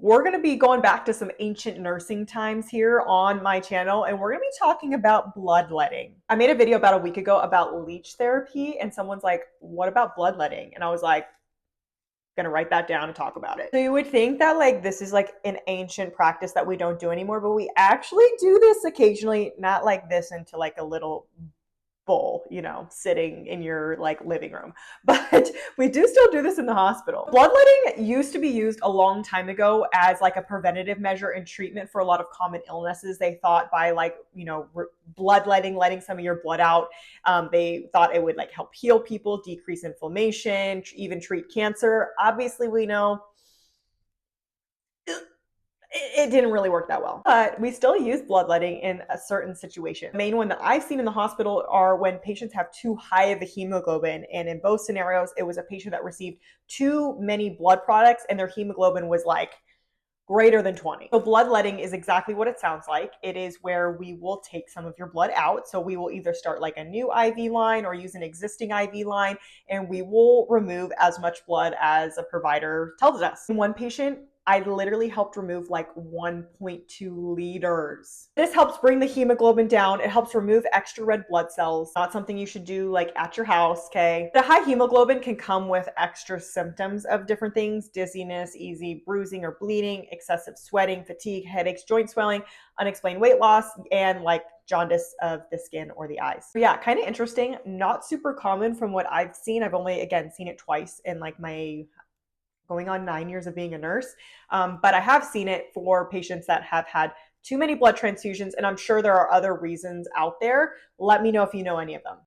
we're going to be going back to some ancient nursing times here on my channel, and we're going to be talking about bloodletting. I made a video about a week ago about leech therapy, and someone's like, what about bloodletting? And I was like, gonna write that down and talk about it. So you would think that like this is like an ancient practice that we don't do anymore, but we actually do this occasionally, not like this into like a little bowl, you know, sitting in your like living room. But we do still do this in the hospital. Bloodletting used to be used a long time ago as like a preventative measure and treatment for a lot of common illnesses. They thought by like, you know, bloodletting, letting some of your blood out, they thought it would like help heal people, decrease inflammation, even treat cancer. Obviously, we know it didn't really work that well, but we still use bloodletting in a certain situation. The main one that I've seen in the hospital are when patients have too high of a hemoglobin, and in both scenarios it was a patient that received too many blood products and their hemoglobin was like greater than 20. So bloodletting is exactly what it sounds like. It is where we will take some of your blood out. So we will either start like a new IV line or use an existing IV line, and we will remove as much blood as a provider tells us. In one patient, I literally helped remove like 1.2 liters. This helps bring the hemoglobin down. It helps remove extra red blood cells. Not something you should do like at your house, okay? The high hemoglobin can come with extra symptoms of different things: dizziness, easy bruising or bleeding, excessive sweating, fatigue, headaches, joint swelling, unexplained weight loss, and like jaundice of the skin or the eyes. So yeah, kind of interesting. Not super common from what I've seen. I've only, again, seen it twice in like my going on 9 years of being a nurse. But I have seen it for patients that have had too many blood transfusions, and I'm sure there are other reasons out there. Let me know if you know any of them.